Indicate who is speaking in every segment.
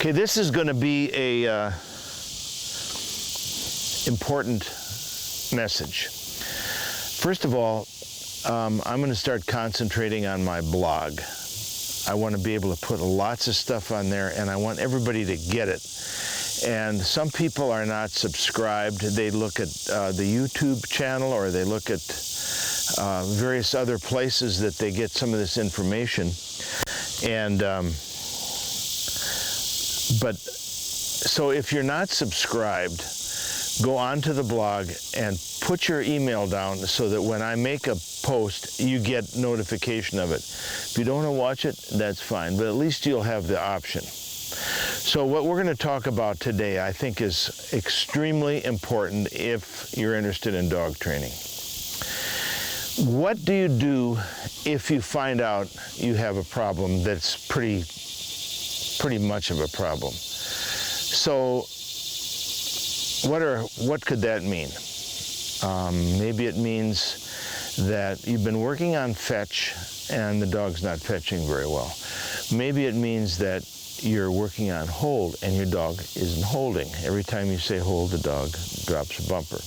Speaker 1: Okay, this is going to be a important message. First of all, I'm going to start concentrating on my blog. I want to be able to put lots of stuff on there, and I want everybody to get it. And some people are not subscribed. They look at the YouTube channel, or they look at various other places that they get some of this information. And so if you're not subscribed, go onto the blog and put your email down so that when I make a post, you get notification of it. If you don't want to watch it, that's fine, but at least you'll have the option. So what we're going to talk about today, I think, is extremely important if you're interested in dog training. What do you do if you find out you have a problem that's pretty much of a problem? So what could that mean? Maybe it means that you've been working on fetch and the dog's not fetching very well. Maybe it means that you're working on hold and your dog isn't holding. Every time you say hold, the dog drops a bumper.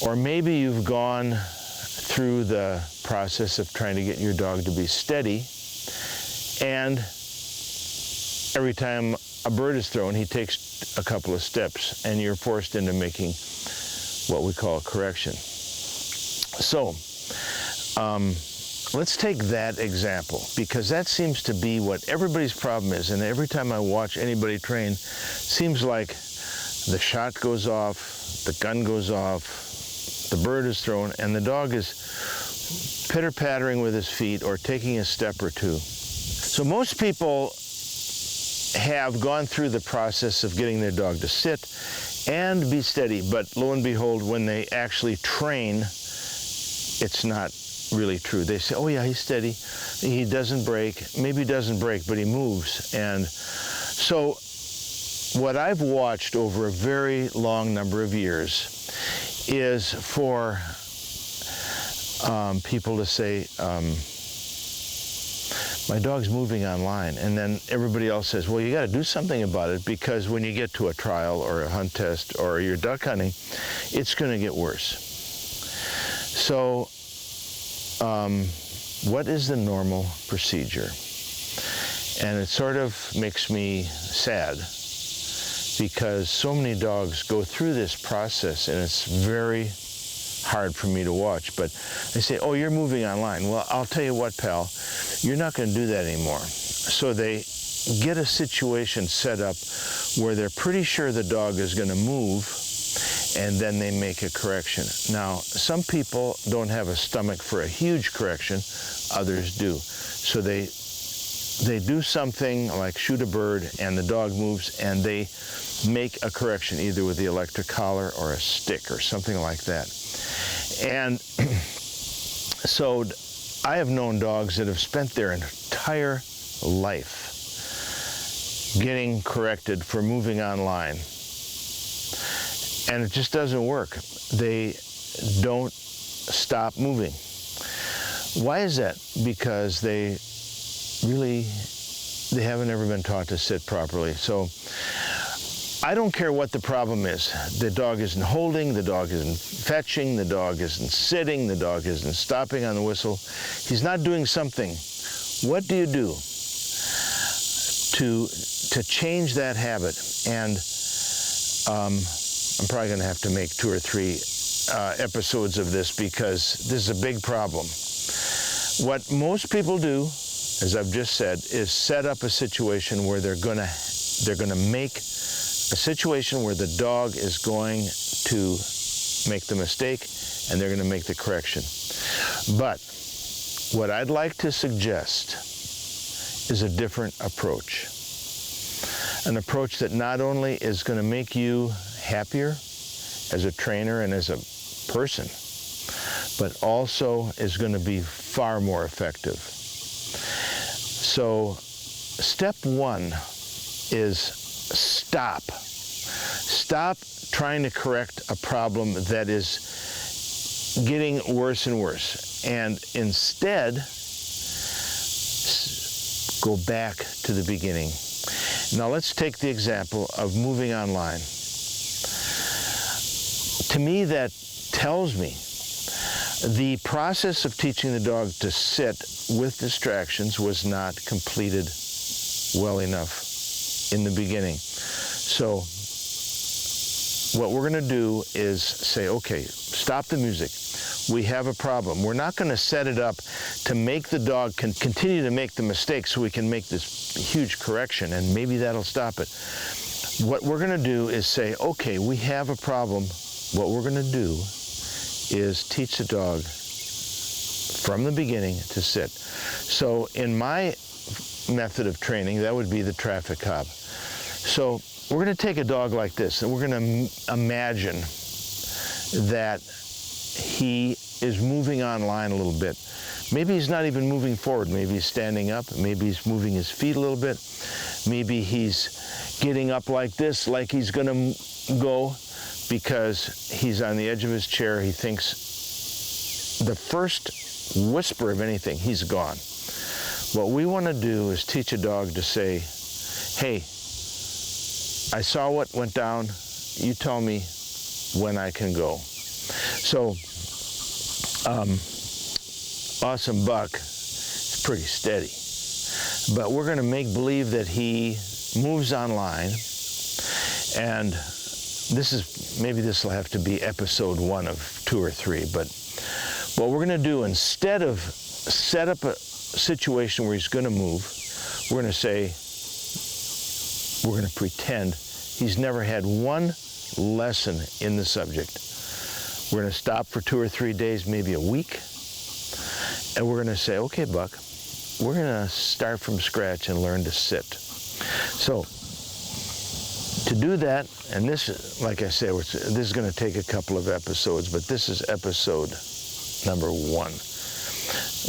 Speaker 1: Or maybe you've gone through the process of trying to get your dog to be steady, and every time a bird is thrown, he takes a couple of steps, and you're forced into making what we call a correction. So let's take that example, because that seems to be what everybody's problem is. And every time I watch anybody train, seems like the shot goes off, the gun goes off, the bird is thrown, and the dog is pitter-pattering with his feet or taking a step or two. So most people have gone through the process of getting their dog to sit and be steady, but lo and behold, when they actually train, it's not really true. They say, oh yeah, he's steady, he doesn't break, maybe he doesn't break, but he moves. And so what I've watched over a very long number of years is for people to say, my dog's moving online, and then everybody else says, well, you got to do something about it, because when you get to a trial or a hunt test or you're duck hunting, it's going to get worse. So what is the normal procedure? And it sort of makes me sad, because so many dogs go through this process, and it's very hard for me to watch. But they say, oh, you're moving online. Well, I'll tell you what, pal, you're not going to do that anymore. So they get a situation set up where they're pretty sure the dog is going to move, and then they make a correction. Now, some people don't have a stomach for a huge correction, others do. So they do something like shoot a bird and the dog moves, and they make a correction either with the electric collar or a stick or something like that. And so I have known dogs that have spent their entire life getting corrected for moving online, and it just doesn't work. They don't stop moving. Why is that? Because they haven't ever been taught to sit properly. So I don't care what the problem is. The dog isn't holding, the dog isn't fetching, the dog isn't sitting, the dog isn't stopping on the whistle. He's not doing something. What do you do to change that habit? And I'm probably going to have to make 2 or 3 episodes of this, because this is a big problem. What most people do, as I've just said, is set up a situation where they're going to make a situation where the dog is going to make the mistake, and they're going to make the correction. But what I'd like to suggest is a different approach. An approach that not only is going to make you happier as a trainer and as a person, but also is going to be far more effective. So step 1 is stop. Stop trying to correct a problem that is getting worse and worse, and instead go back to the beginning. Now let's take the example of moving online. To me, that tells me the process of teaching the dog to sit with distractions was not completed well enough in the beginning. So what we're going to do is say, okay, stop the music. We have a problem. We're not going to set it up to make the dog continue to make the mistake so we can make this huge correction, and maybe that'll stop it. What we're going to do is say, okay, we have a problem. What we're going to do is teach the dog from the beginning to sit. So in my method of training, that would be the traffic cop. So we're going to take a dog like this, and we're going to imagine that he is moving online a little bit. Maybe he's not even moving forward. Maybe he's standing up. Maybe he's moving his feet a little bit. Maybe he's getting up like this, like he's going to go, because he's on the edge of his chair. He thinks the first whisper of anything, he's gone. What we want to do is teach a dog to say, hey, I saw what went down. You tell me when I can go. So, Awesome Buck is pretty steady. But we're going to make believe that he moves online, and maybe this will have to be episode 1 of 2 or 3, but what we're going to do, instead of set up a situation where he's going to move, we're going to say, we're going to pretend he's never had one lesson in the subject. We're going to stop for 2 or 3 days, maybe a week, and we're going to say, okay, Buck, we're going to start from scratch and learn to sit. So to do that, and this, like I said, this is going to take a couple of episodes, but this is episode number 1.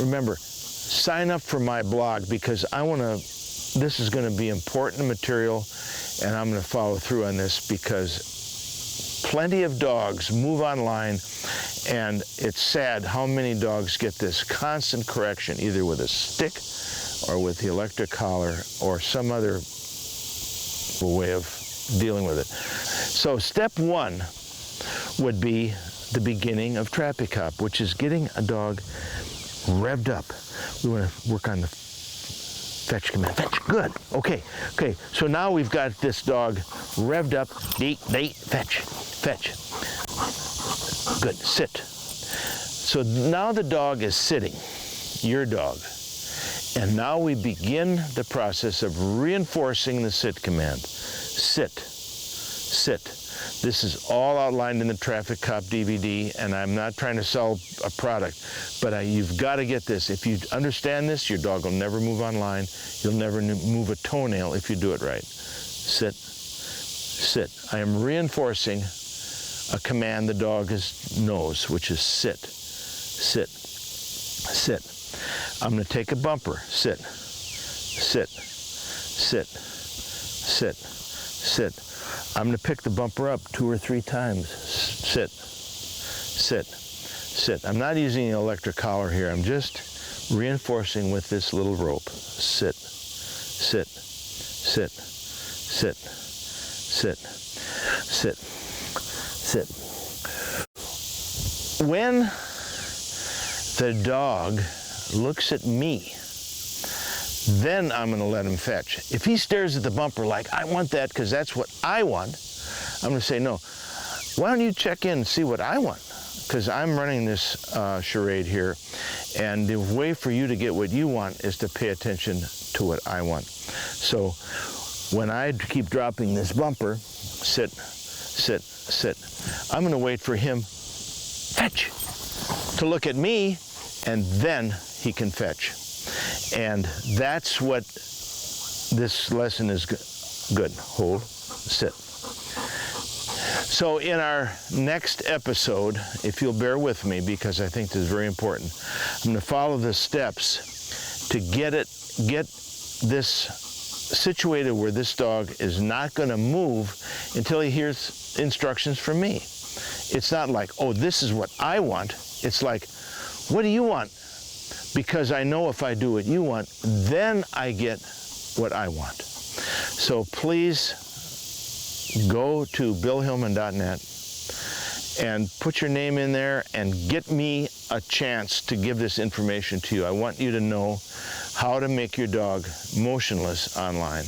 Speaker 1: Remember, sign up for my blog, because this is going to be important material, and I'm going to follow through on this, because plenty of dogs move online, and it's sad how many dogs get this constant correction, either with a stick or with the electric collar or some other way of dealing with it. So step 1 would be the beginning of Traffic Cop, which is getting a dog revved up. We want to work on the fetch command. Fetch, good. Okay. So now we've got this dog revved up. Fetch. Good. Sit. So now the dog is sitting, your dog. And now we begin the process of reinforcing the sit command. Sit. This is all outlined in the Traffic Cop DVD, and I'm not trying to sell a product, but you've got to get this. If you understand this, your dog will never move online. You'll never move a toenail if you do it right. Sit. I am reinforcing a command the dog knows, which is sit. I'm going to take a bumper. Sit. I'm going to pick the bumper up 2 or 3 times. Sit. I'm not using an electric collar here. I'm just reinforcing with this little rope. Sit. When the dog looks at me, then I'm going to let him fetch. If he stares at the bumper like, I want that because that's what I want, I'm going to say, no, why don't you check in and see what I want? Because I'm running this charade here, and the way for you to get what you want is to pay attention to what I want. So when I keep dropping this bumper, sit, I'm going to wait for him, fetch, to look at me, and then he can fetch. And that's what this lesson is good. Hold, sit. So in our next episode, if you'll bear with me, because I think this is very important, I'm going to follow the steps to get this situated where this dog is not going to move until he hears instructions from me. It's not like, oh, this is what I want. It's like, what do you want? Because I know if I do what you want, then I get what I want. So please go to billhillmann.net and put your name in there and get me a chance to give this information to you. I want you to know how to make your dog motionless online.